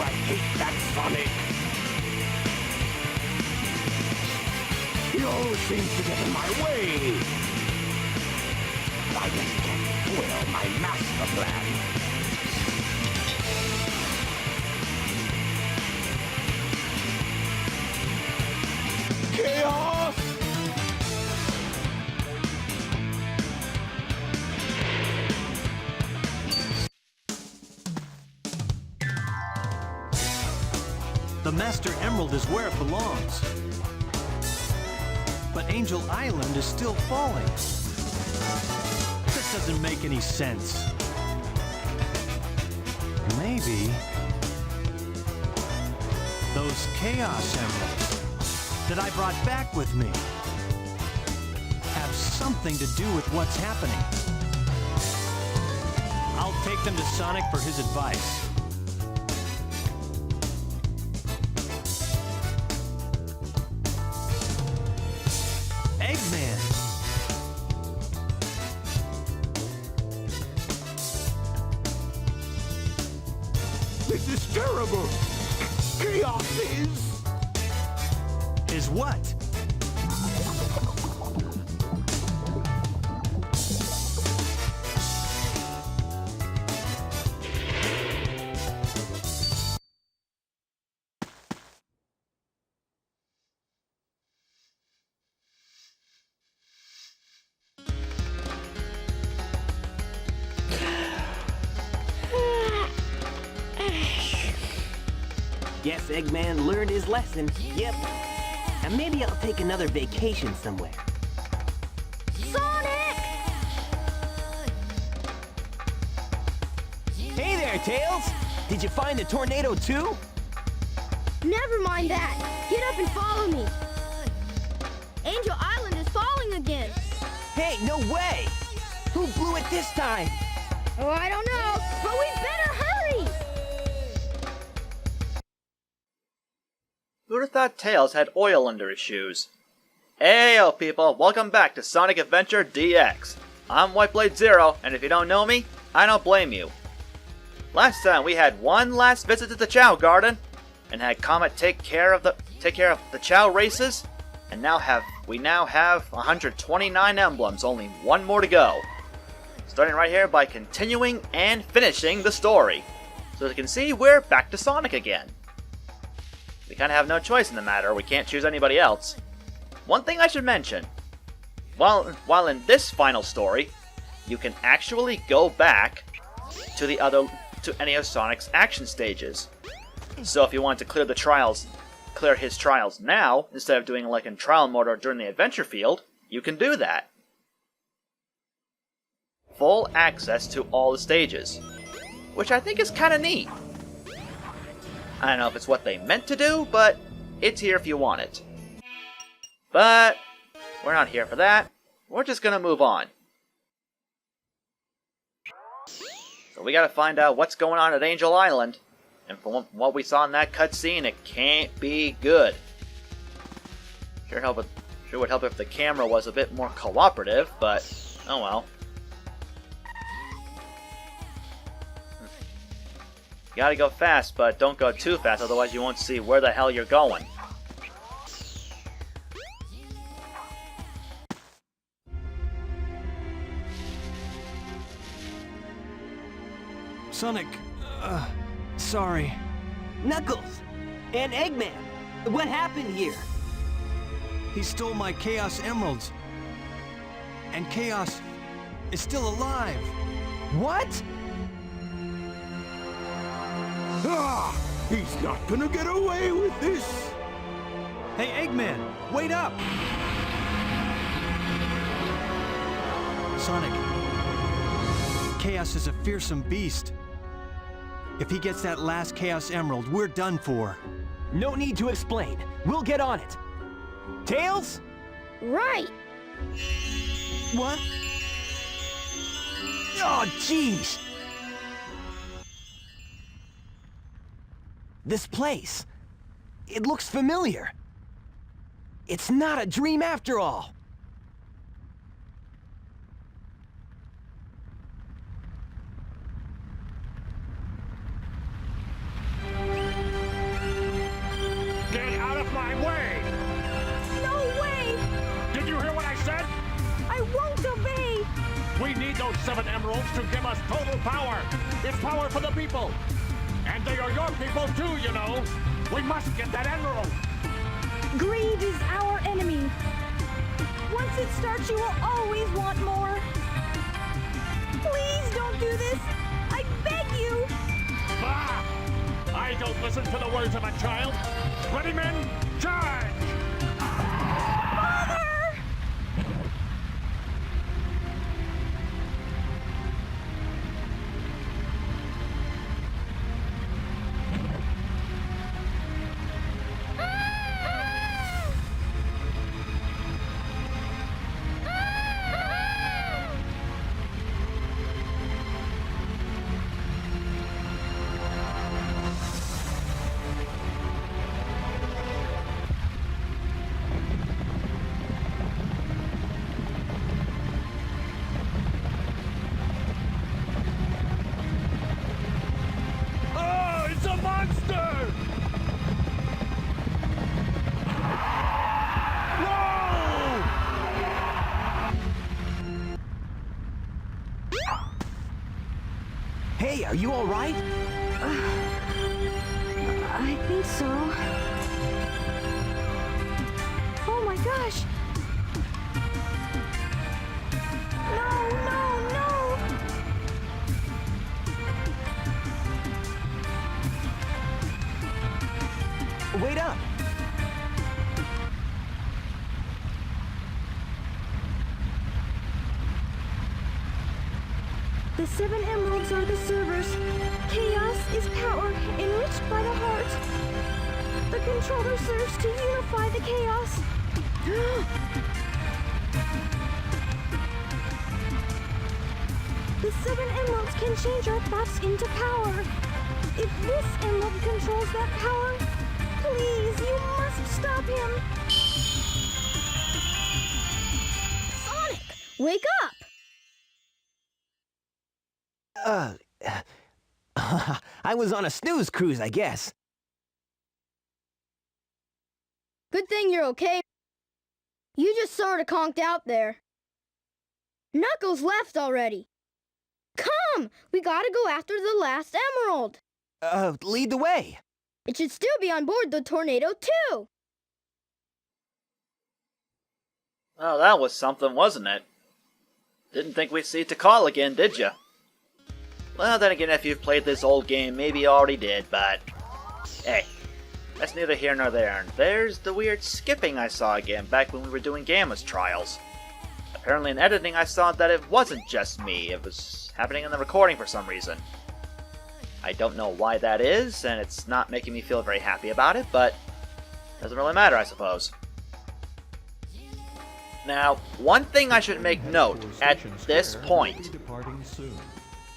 I hate that Sonic! He always seems to get in my way! I just can't foil my master plan! Chaos! The Master Emerald is where it belongs. But Angel Island is still falling. This doesn't make any sense. Maybe those Chaos Emeralds that I brought back with me have something to do with what's happening. I'll take them to Sonic for his advice. Eggman! This is terrible! Chaos Is what? Guess Eggman learned his lesson. Yep. And maybe I'll take another vacation somewhere. Sonic! Hey there, Tails! Did you find the tornado too? Never mind that. Get up and follow me. Angel Island is falling again. Hey, no way! Who blew it this time? Oh, I don't know, but we better hurry! Who'd have thought Tails had oil under his shoes? Heyo people, welcome back to Sonic Adventure DX. I'm WhiteBladeZero, and if you don't know me, I don't blame you. Last time we had one last visit to the Chow Garden, and had Comet take care of the Chow races, and we now have 129 emblems, only one more to go. Starting right here by continuing and finishing the story. So as you can see, we're back to Sonic again. We kind of have no choice in the matter, we can't choose anybody else. One thing I should mention, while in this final story, you can actually go back to any of Sonic's action stages. So if you want to clear his trials now, instead of doing like in trial mode or during the adventure field, you can do that. Full access to all the stages, which I think is kind of neat. I don't know if it's what they meant to do, but it's here if you want it. But we're not here for that. We're just gonna move on. So we gotta find out what's going on at Angel Island. And from what we saw in that cutscene, it can't be good. Sure would help if the camera was a bit more cooperative, but oh well. You gotta go fast, but don't go too fast, otherwise you won't see where the hell you're going. Sonic, sorry. Knuckles! And Eggman! What happened here? He stole my Chaos Emeralds. And Chaos is still alive. What? Ah! He's not gonna get away with this! Hey, Eggman, wait up! Sonic, Chaos is a fearsome beast. If he gets that last Chaos Emerald, we're done for. No need to explain. We'll get on it. Tails? Right. What? Oh, jeez! This place. It looks familiar. It's not a dream after all. my way! No way! Did you hear what I said? I won't obey! We need those 7 emeralds to give us total power. It's power for the people. And they are your people too, you know. We must get that emerald. Greed is our enemy. Once it starts, you will always want more. Please don't do this. I beg you. Bah! I don't listen to the words of a child. Ready, men? Charge! Father! Oh, it's a monster! No! Hey, are you all right? I think so. Oh my gosh! No, no, no! Wait up! The 7 emeralds are the servers. Chaos is power enriched by the heart. The controller serves to unify the chaos. The 7 emeralds can change our thoughts into power. If this emerald controls that power, please, you must stop him. Sonic, wake up! I was on a snooze cruise, I guess. Good thing you're okay. You just sort of conked out there. Knuckles left already. Come! We gotta go after the last emerald. Lead the way. It should still be on board the tornado, too. Oh, that was something, wasn't it? Didn't think we'd see Tikal again, did ya? Well, then again, if you've played this old game, maybe you already did, but... Hey, that's neither here nor there. And there's the weird skipping I saw again back when we were doing Gamma's trials. Apparently in editing I saw that it wasn't just me, it was happening in the recording for some reason. I don't know why that is, and it's not making me feel very happy about it, but... doesn't really matter, I suppose. Now, one thing I should make note at this point.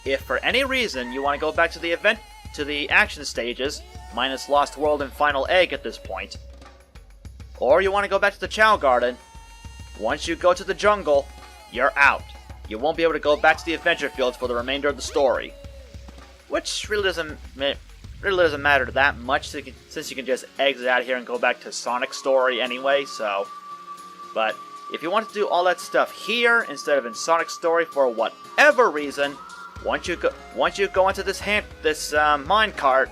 If for any reason you want to go back to the action stages, minus Lost World and Final Egg at this point, or you want to go back to the Chow Garden, once you go to the jungle, you're out. You won't be able to go back to the adventure fields for the remainder of the story. Which really doesn't matter that much, since you can just exit out of here and go back to Sonic's story anyway, so... But if you want to do all that stuff here, instead of in Sonic's story for whatever reason, once you go into this minecart,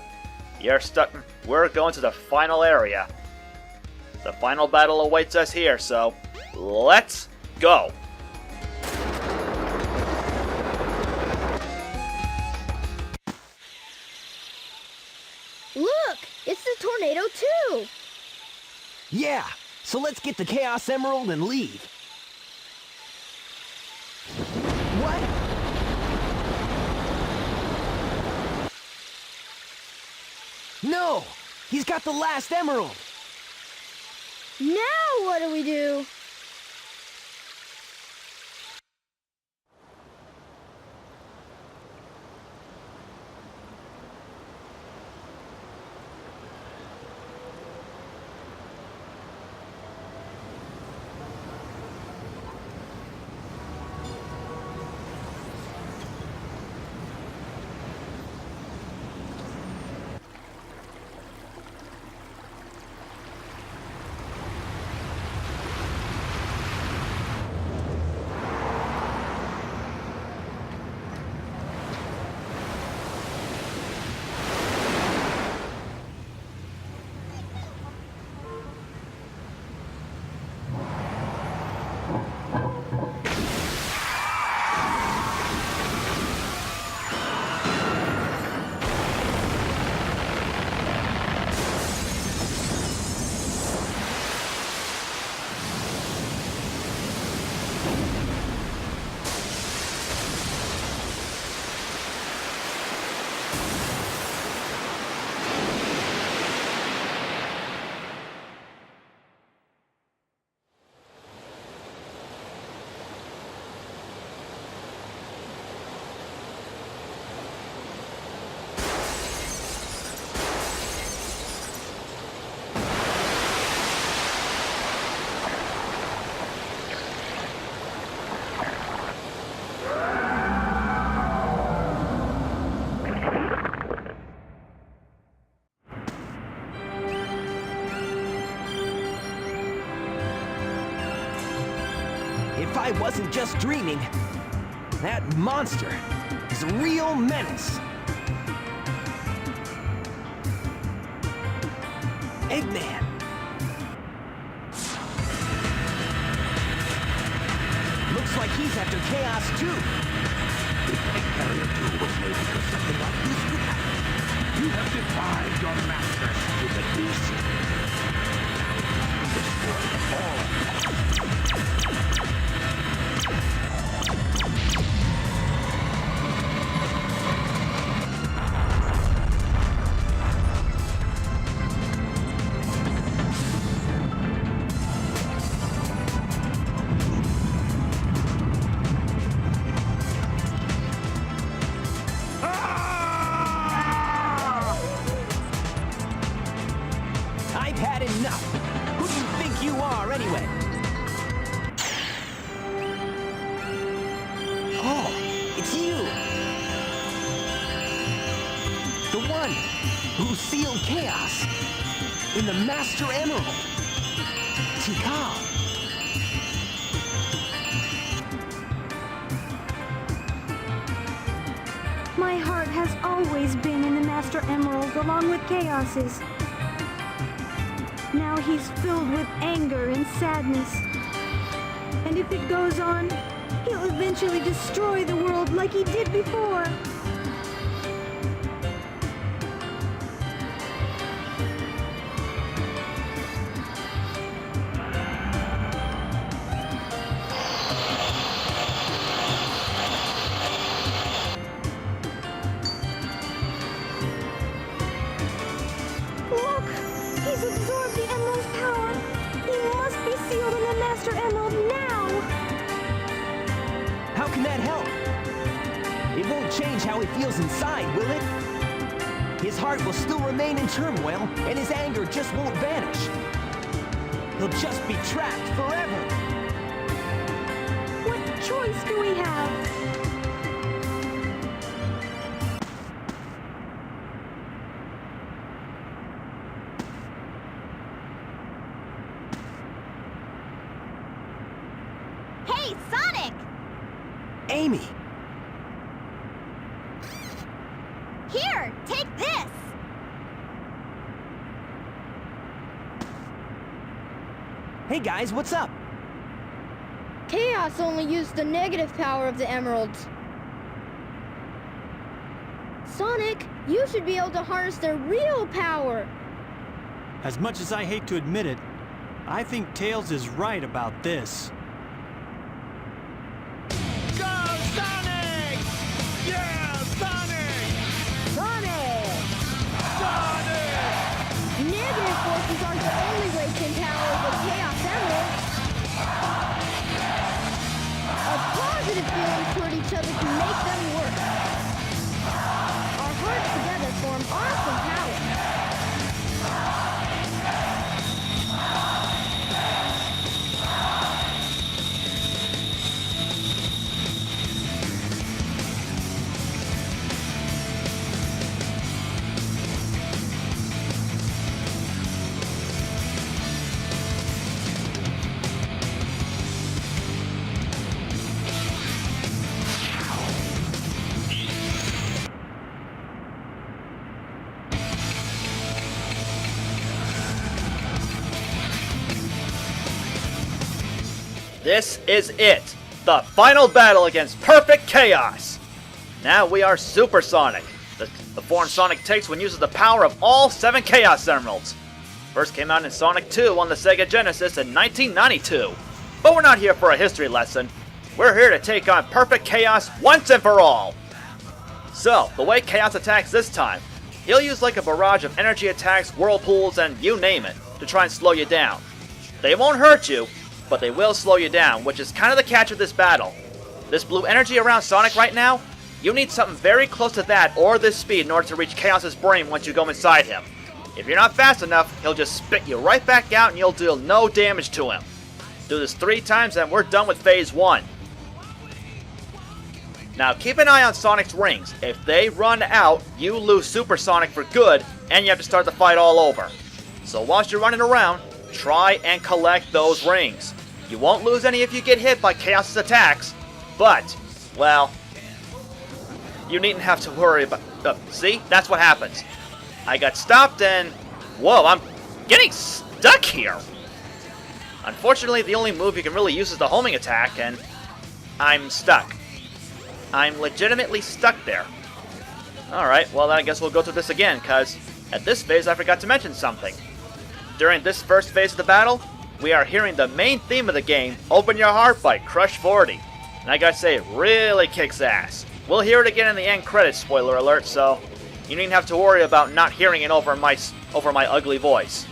you're stuck. We're going to the final area. The final battle awaits us here, so let's go. Look, it's the tornado, too. Yeah, so let's get the Chaos Emerald and leave. What? No! He's got the last emerald! Now what do we do? If I wasn't just dreaming, that monster is a real menace. Eggman! Looks like he's after Chaos too. If Egg Carrier 2 was made because something like this could happen, you have defied your master with a decent. Destroy them all. I've had enough. Who do you think you are, anyway? Oh, it's you. The one who sealed chaos in the Master Emerald. Tikal. My heart has always been in the Master Emerald along with Chaos's. Now he's filled with anger and sadness. And if it goes on, he'll eventually destroy the world like he did before. Look! He's absorbed the Emerald's power! He must be sealed in the Master Emerald now! How can that help? It won't change how he feels inside, will it? His heart will still remain in turmoil, and his anger just won't vanish. He'll just be trapped forever. What choice do we have? Hey, Sonic! Amy! Here, take this! Hey guys, what's up? Chaos only used the negative power of the emeralds. Sonic, you should be able to harness their real power. As much as I hate to admit it, I think Tails is right about this. Go, Sonic! Yeah, Sonic! Sonic! Sonic! Negative forces aren't the only way to empower the Chaos Emeralds. A positive feeling toward each other can make them work. Our hearts together form awesome power. This is it! The final battle against Perfect Chaos! Now we are Super Sonic, the form Sonic takes when uses the power of all 7 Chaos Emeralds. First came out in Sonic 2 on the Sega Genesis in 1992. But we're not here for a history lesson. We're here to take on Perfect Chaos once and for all! So, the way Chaos attacks this time, he'll use like a barrage of energy attacks, whirlpools, and you name it, to try and slow you down. They won't hurt you, but they will slow you down, which is kind of the catch of this battle. This blue energy around Sonic right now, you need something very close to that or this speed in order to reach Chaos's brain once you go inside him. If you're not fast enough, he'll just spit you right back out and you'll deal no damage to him. Do this 3 times and we're done with Phase 1. Now keep an eye on Sonic's rings. If they run out, you lose Super Sonic for good and you have to start the fight all over. So whilst you're running around, try and collect those rings. You won't lose any if you get hit by Chaos's attacks, but, well, you needn't have to worry about... see? That's what happens. I got stopped and... whoa, I'm getting stuck here! Unfortunately, the only move you can really use is the homing attack, and I'm stuck. I'm legitimately stuck there. Alright, well then I guess we'll go through this again, because at this phase I forgot to mention something. During this first phase of the battle, we are hearing the main theme of the game, Open Your Heart by Crush 40. And I gotta say, it really kicks ass. We'll hear it again in the end credits, spoiler alert, so you needn't have to worry about not hearing it over my ugly voice.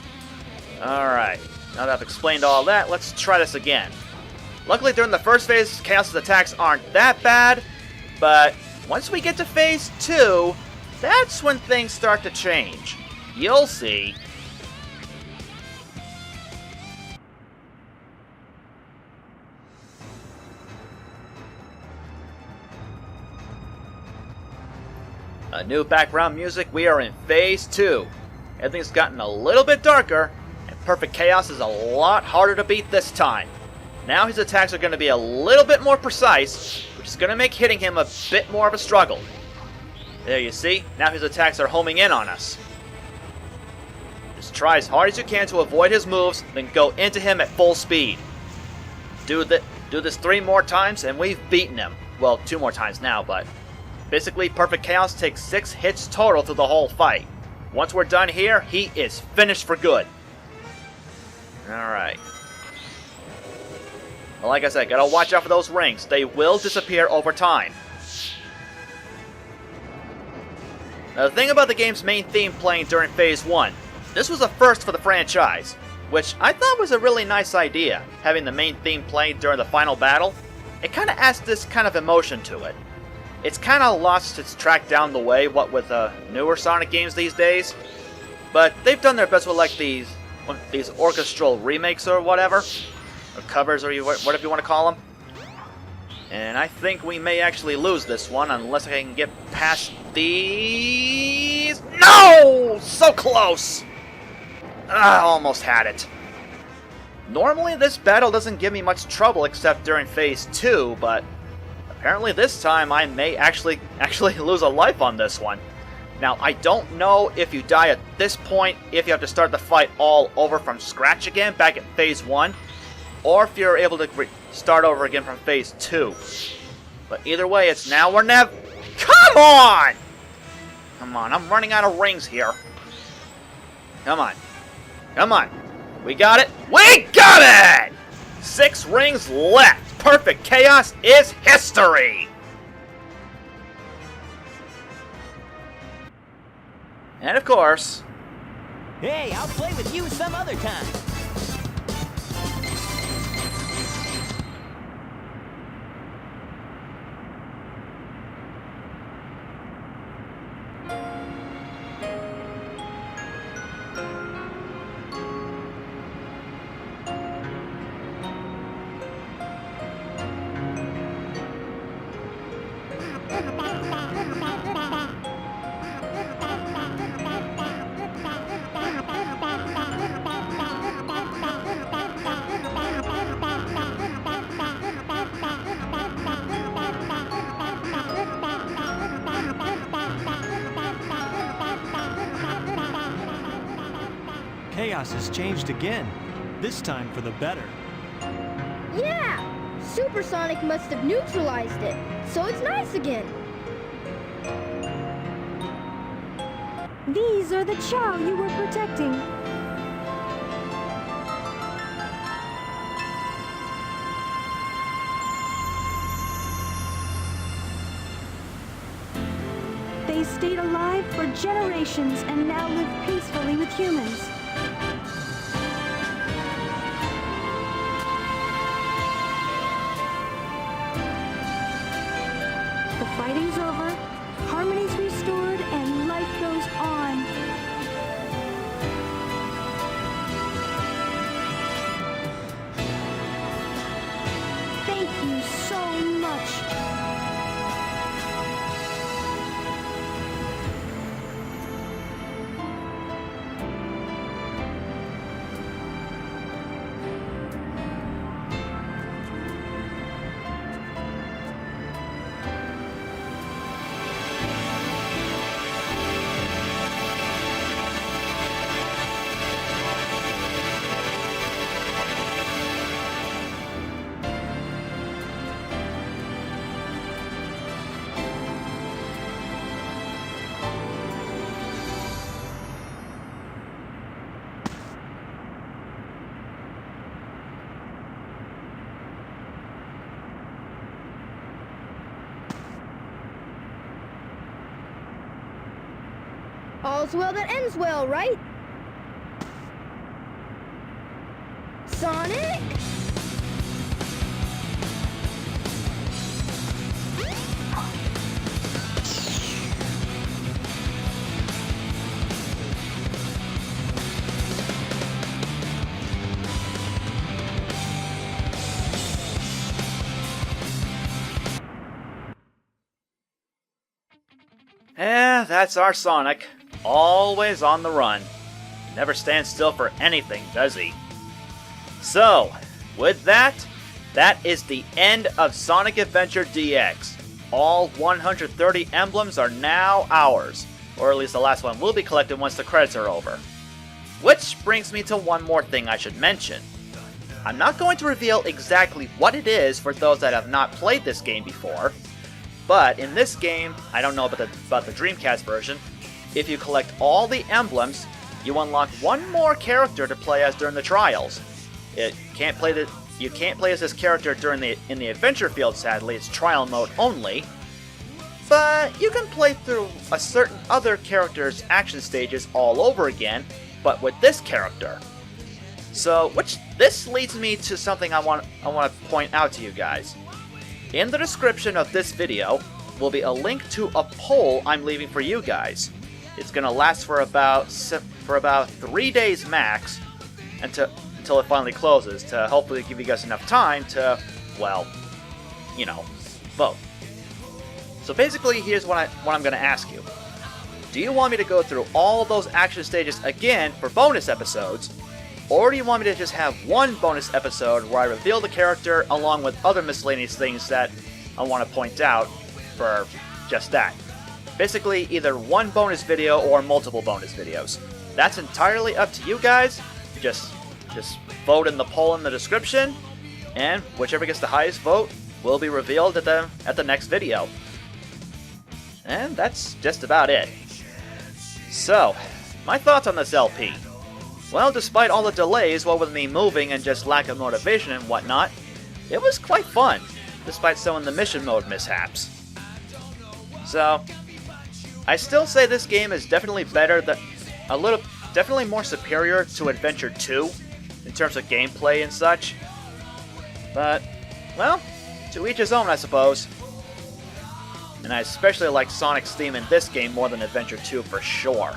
Alright, now that I've explained all that, let's try this again. Luckily during the first phase, Chaos's attacks aren't that bad, but once we get to Phase 2, that's when things start to change. You'll see. A new background music, we are in Phase 2. Everything's gotten a little bit darker, and Perfect Chaos is a lot harder to beat this time. Now his attacks are going to be a little bit more precise, which is going to make hitting him a bit more of a struggle. There you see, now his attacks are homing in on us. Just try as hard as you can to avoid his moves, then go into him at full speed. Do this 3 more times and we've beaten him. Well, 2 more times now, but... basically, Perfect Chaos takes 6 hits total through the whole fight. Once we're done here, he is finished for good. Alright. Well, like I said, gotta watch out for those rings. They will disappear over time. Now, the thing about the game's main theme playing during Phase 1, this was a first for the franchise, which I thought was a really nice idea, having the main theme playing during the final battle. It kinda adds this kind of emotion to it. It's kind of lost its track down the way, what with newer Sonic games these days. But they've done their best with like these orchestral remakes or whatever. Or covers or whatever you want to call them. And I think we may actually lose this one unless I can get past these... No! So close! I almost had it. Normally this battle doesn't give me much trouble except during Phase 2, but... apparently this time I may actually lose a life on this one. Now, I don't know if you die at this point, if you have to start the fight all over from scratch again, back at Phase 1, or if you're able to start over again from Phase 2. But either way, it's now or never. Come on! Come on, I'm running out of rings here. Come on. Come on. We got it? We got it! 6 rings left. Perfect Chaos is history! And of course... Hey, I'll play with you some other time. Chaos has changed again, this time for the better. Yeah! Super Sonic must have neutralized it, so it's nice again. These are the Chow you were protecting. generations and now live peacefully with humans. The fighting's over, harmony's restored, and life goes on. Thank you so much. All's well that ends well, right? Sonic? That's our Sonic. Always on the run. Never stands still for anything, does he? So, with that, that is the end of Sonic Adventure DX. All 130 emblems are now ours, or at least the last one will be collected once the credits are over. Which brings me to one more thing I should mention. I'm not going to reveal exactly what it is for those that have not played this game before, but in this game, I don't know about the Dreamcast version, if you collect all the emblems, you unlock one more character to play as during the trials. You can't play as this character in the adventure field, sadly, it's trial mode only. But you can play through a certain other character's action stages all over again, but with this character. So, this leads me to something I want to point out to you guys. In the description of this video will be a link to a poll I'm leaving for you guys. It's gonna last for about 3 days max, until it finally closes, to hopefully give you guys enough time to, well, you know, vote. So basically, here's what I'm gonna ask you. Do you want me to go through all those action stages again for bonus episodes, or do you want me to just have one bonus episode where I reveal the character along with other miscellaneous things that I want to point out for just that? Basically, either one bonus video or multiple bonus videos. That's entirely up to you guys. Just vote in the poll in the description, and whichever gets the highest vote will be revealed at the next video. And that's just about it. So, my thoughts on this LP. Well, despite all the delays, what with me moving and just lack of motivation and whatnot, it was quite fun, despite some of the mission mode mishaps. So, I still say this game is definitely definitely more superior to Adventure 2 in terms of gameplay and such. But, well, to each his own, I suppose. And I especially like Sonic's theme in this game more than Adventure 2 for sure.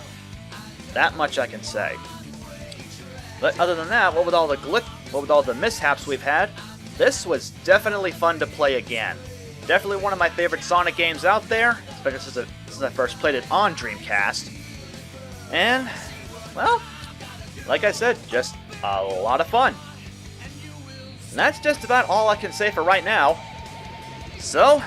That much I can say. But other than that, what with all the mishaps we've had, this was definitely fun to play again. Definitely one of my favorite Sonic games out there, especially since I first played it on Dreamcast. And, well, like I said, just a lot of fun. And that's just about all I can say for right now. So,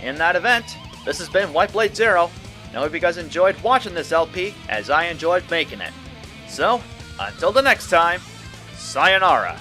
in that event, this has been WhiteBladeZero. I hope you guys enjoyed watching this LP as I enjoyed making it. So, until the next time, sayonara.